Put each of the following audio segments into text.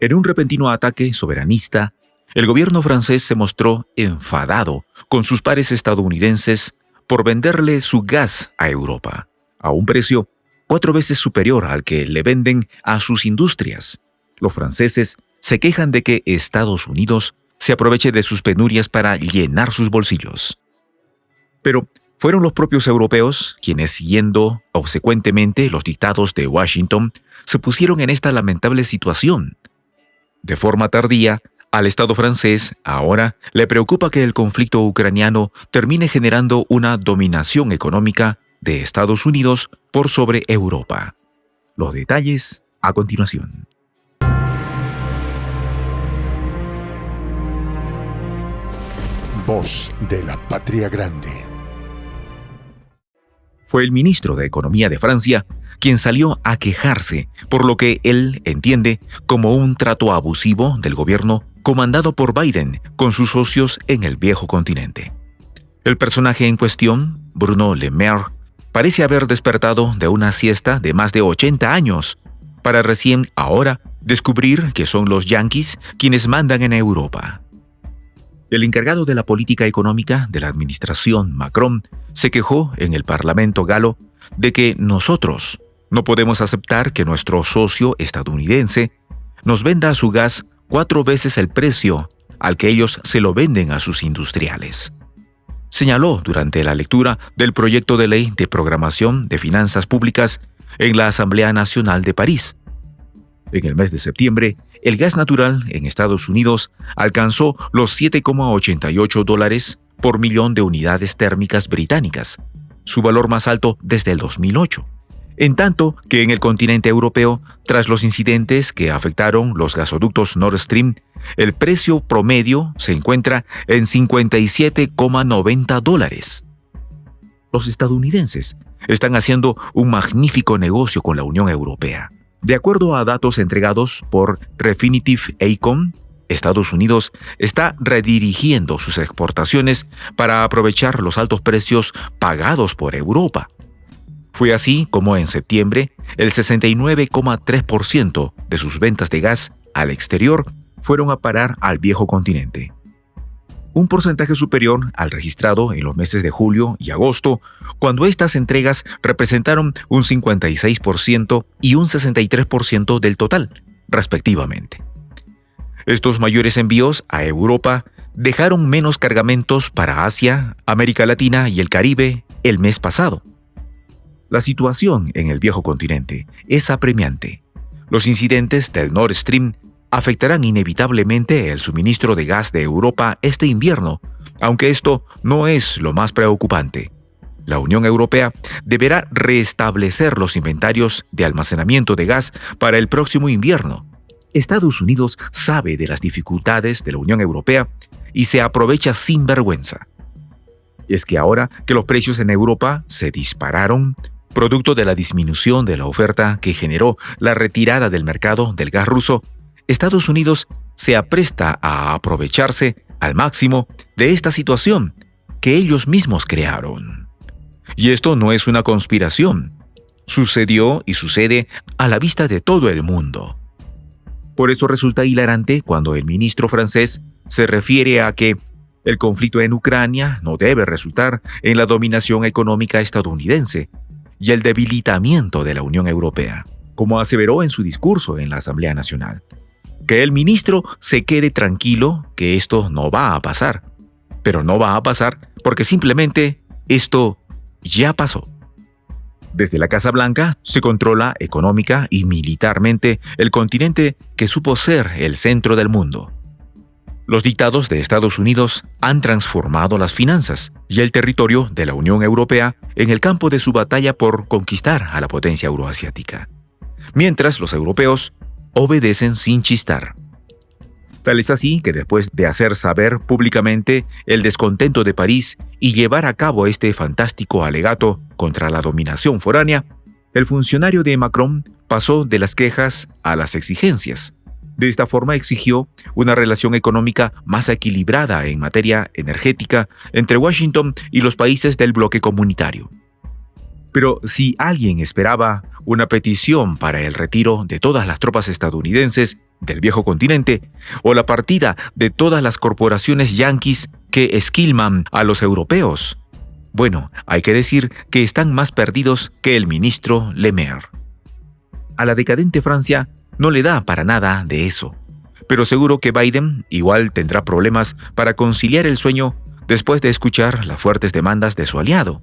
En un repentino ataque soberanista, el gobierno francés se mostró enfadado con sus pares estadounidenses por venderle su gas a Europa, a un precio 4 veces superior al que le venden a sus industrias. Los franceses se quejan de que Estados Unidos se aproveche de sus penurias para llenar sus bolsillos. Pero fueron los propios europeos quienes, siguiendo obsecuentemente los dictados de Washington, se pusieron en esta lamentable situación. De forma tardía, al Estado francés ahora le preocupa que el conflicto ucraniano termine generando una dominación económica de Estados Unidos por sobre Europa. Los detalles a continuación. Voz de la Patria Grande. Fue el ministro de Economía de Francia quien salió a quejarse por lo que él entiende como un trato abusivo del gobierno comandado por Biden con sus socios en el viejo continente. El personaje en cuestión, Bruno Le Maire, parece haber despertado de una siesta de más de 80 años para recién ahora descubrir que son los yanquis quienes mandan en Europa. El encargado de la política económica de la administración Macron se quejó en el Parlamento galo de que nosotros no podemos aceptar que nuestro socio estadounidense nos venda su gas 4 veces el precio al que ellos se lo venden a sus industriales. Señaló durante la lectura del proyecto de ley de programación de finanzas públicas en la Asamblea Nacional de París. En el mes de septiembre, el gas natural en Estados Unidos alcanzó los $7,88 por millón de unidades térmicas británicas, su valor más alto desde el 2008. En tanto que en el continente europeo, tras los incidentes que afectaron los gasoductos Nord Stream, el precio promedio se encuentra en $57,90. Los estadounidenses están haciendo un magnífico negocio con la Unión Europea. De acuerdo a datos entregados por Refinitiv Eikon, Estados Unidos está redirigiendo sus exportaciones para aprovechar los altos precios pagados por Europa. Fue así como en septiembre, el 69,3% de sus ventas de gas al exterior fueron a parar al viejo continente. Un porcentaje superior al registrado en los meses de julio y agosto, cuando estas entregas representaron un 56% y un 63% del total, respectivamente. Estos mayores envíos a Europa dejaron menos cargamentos para Asia, América Latina y el Caribe el mes pasado. La situación en el viejo continente es apremiante. Los incidentes del Nord Stream afectarán inevitablemente el suministro de gas de Europa este invierno, aunque esto no es lo más preocupante. La Unión Europea deberá restablecer los inventarios de almacenamiento de gas para el próximo invierno. Estados Unidos sabe de las dificultades de la Unión Europea y se aprovecha sin vergüenza. Es que ahora que los precios en Europa se dispararon, producto de la disminución de la oferta que generó la retirada del mercado del gas ruso, Estados Unidos se apresta a aprovecharse al máximo de esta situación que ellos mismos crearon. Y esto no es una conspiración. Sucedió y sucede a la vista de todo el mundo. Por eso resulta hilarante cuando el ministro francés se refiere a que el conflicto en Ucrania no debe resultar en la dominación económica estadounidense y el debilitamiento de la Unión Europea, como aseveró en su discurso en la Asamblea Nacional. Que el ministro se quede tranquilo que esto no va a pasar, pero no va a pasar porque simplemente esto ya pasó. Desde la Casa Blanca se controla económica y militarmente el continente que supo ser el centro del mundo. Los dictados de Estados Unidos han transformado las finanzas y el territorio de la Unión Europea en el campo de su batalla por conquistar a la potencia euroasiática, mientras los europeos obedecen sin chistar. Tal es así que después de hacer saber públicamente el descontento de París y llevar a cabo este fantástico alegato contra la dominación foránea, el funcionario de Macron pasó de las quejas a las exigencias. De esta forma exigió una relación económica más equilibrada en materia energética entre Washington y los países del bloque comunitario. Pero si alguien esperaba una petición para el retiro de todas las tropas estadounidenses del viejo continente o la partida de todas las corporaciones yanquis que esquilman a los europeos? Bueno, hay que decir que están más perdidos que el ministro Le Maire. A la decadente Francia no le da para nada de eso, pero seguro que Biden igual tendrá problemas para conciliar el sueño después de escuchar las fuertes demandas de su aliado.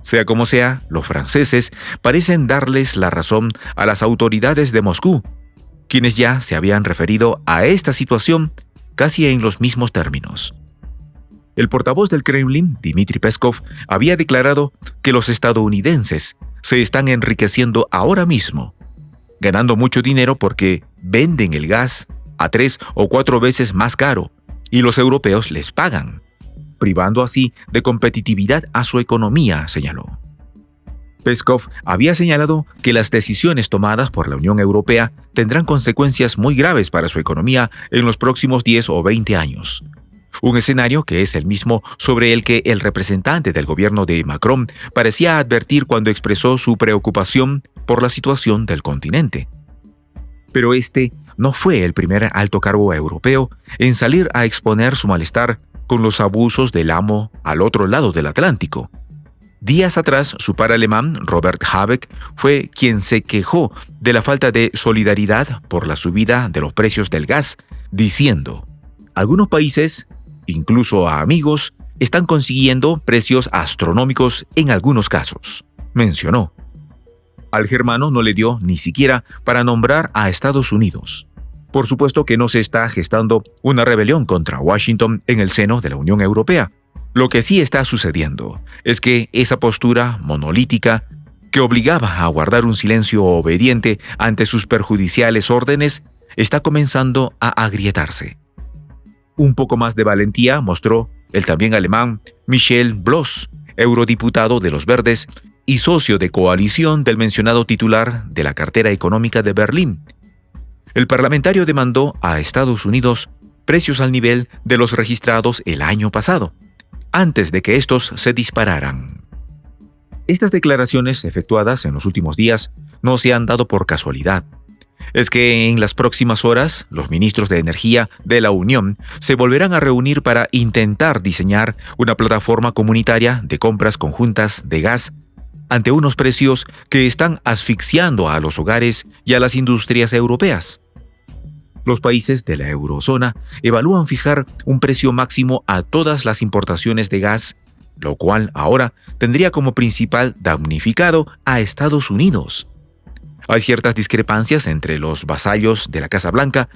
Sea como sea, los franceses parecen darles la razón a las autoridades de Moscú, quienes ya se habían referido a esta situación casi en los mismos términos. El portavoz del Kremlin, Dmitry Peskov, había declarado que los estadounidenses se están enriqueciendo ahora mismo, ganando mucho dinero porque venden el gas a 3 o 4 veces más caro y los europeos les pagan, privando así de competitividad a su economía, señaló. Peskov había señalado que las decisiones tomadas por la Unión Europea tendrán consecuencias muy graves para su economía en los próximos 10 o 20 años. Un escenario que es el mismo sobre el que el representante del gobierno de Macron parecía advertir cuando expresó su preocupación por la situación del continente. Pero este no fue el primer alto cargo europeo en salir a exponer su malestar con los abusos del amo al otro lado del Atlántico. Días atrás, su par alemán, Robert Habeck, fue quien se quejó de la falta de solidaridad por la subida de los precios del gas, diciendo: algunos países, incluso a amigos, están consiguiendo precios astronómicos en algunos casos, mencionó. Al germano no le dio ni siquiera para nombrar a Estados Unidos. Por supuesto que no se está gestando una rebelión contra Washington en el seno de la Unión Europea. Lo que sí está sucediendo es que esa postura monolítica, que obligaba a guardar un silencio obediente ante sus perjudiciales órdenes, está comenzando a agrietarse. Un poco más de valentía mostró el también alemán Michel Bloss, eurodiputado de los Verdes y socio de coalición del mencionado titular de la cartera económica de Berlín. El parlamentario demandó a Estados Unidos precios al nivel de los registrados el año pasado, antes de que estos se dispararan. Estas declaraciones efectuadas en los últimos días no se han dado por casualidad. Es que en las próximas horas, los ministros de Energía de la Unión se volverán a reunir para intentar diseñar una plataforma comunitaria de compras conjuntas de gas ante unos precios que están asfixiando a los hogares y a las industrias europeas. Los países de la eurozona evalúan fijar un precio máximo a todas las importaciones de gas, lo cual ahora tendría como principal damnificado a Estados Unidos. Hay ciertas discrepancias entre los vasallos de la Casa Blanca.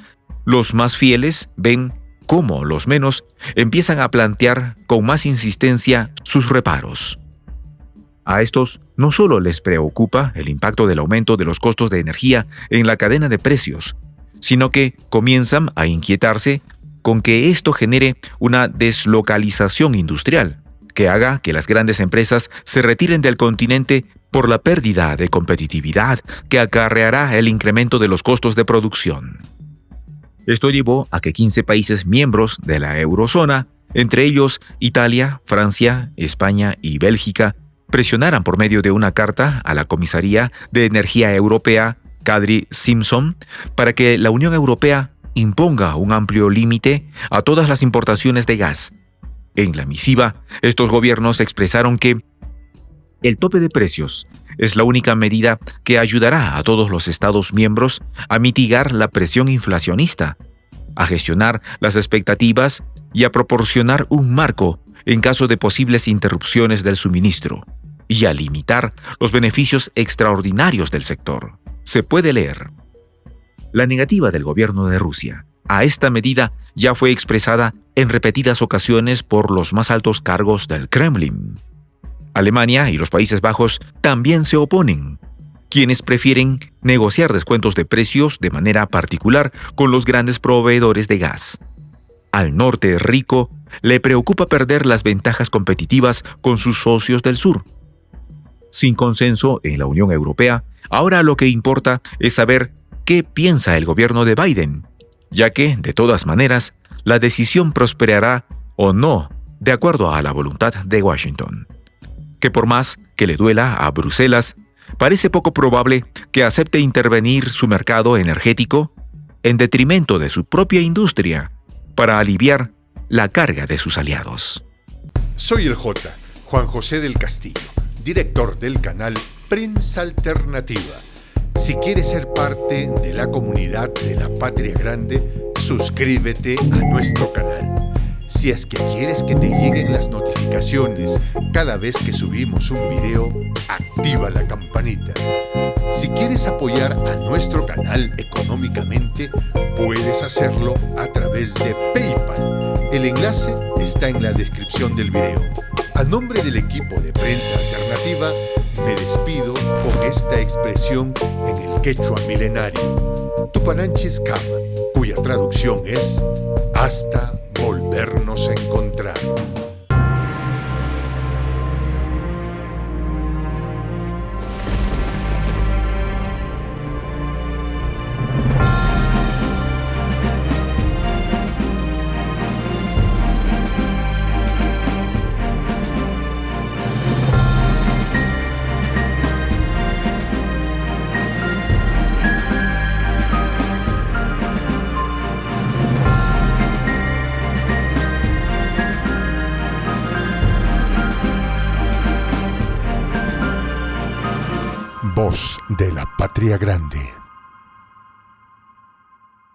Los más fieles ven cómo los menos empiezan a plantear con más insistencia sus reparos. A estos no solo les preocupa el impacto del aumento de los costos de energía en la cadena de precios, sino que comienzan a inquietarse con que esto genere una deslocalización industrial, que haga que las grandes empresas se retiren del continente por la pérdida de competitividad que acarreará el incremento de los costos de producción. Esto llevó a que 15 países miembros de la eurozona, entre ellos Italia, Francia, España y Bélgica, presionaran por medio de una carta a la Comisaría de Energía Europea, Kadri Simpson, para que la Unión Europea imponga un amplio límite a todas las importaciones de gas. En la misiva, estos gobiernos expresaron que el tope de precios es la única medida que ayudará a todos los Estados miembros a mitigar la presión inflacionista, a gestionar las expectativas y a proporcionar un marco en caso de posibles interrupciones del suministro, y a limitar los beneficios extraordinarios del sector. Se puede leer: la negativa del gobierno de Rusia a esta medida ya fue expresada en repetidas ocasiones por los más altos cargos del Kremlin. Alemania y los Países Bajos también se oponen, quienes prefieren negociar descuentos de precios de manera particular con los grandes proveedores de gas. Al norte rico le preocupa perder las ventajas competitivas con sus socios del sur. Sin consenso en la Unión Europea, ahora lo que importa es saber qué piensa el gobierno de Biden, ya que, de todas maneras, la decisión prosperará o no de acuerdo a la voluntad de Washington, que por más que le duela a Bruselas, parece poco probable que acepte intervenir su mercado energético en detrimento de su propia industria para aliviar la carga de sus aliados. Soy el J, Juan José del Castillo, director del canal Prensa Alternativa. Si quieres ser parte de la comunidad de la Patria Grande, suscríbete a nuestro canal. Si es que quieres que te lleguen las notificaciones cada vez que subimos un video, activa la campanita. Si quieres apoyar a nuestro canal económicamente, puedes hacerlo a través de PayPal. El enlace está en la descripción del video. A nombre del equipo de Prensa Alternativa, me despido con esta expresión en el quechua milenario, Tupananchis Kama, cuya traducción es hasta volvernos a encontrar. Voz de la Patria Grande.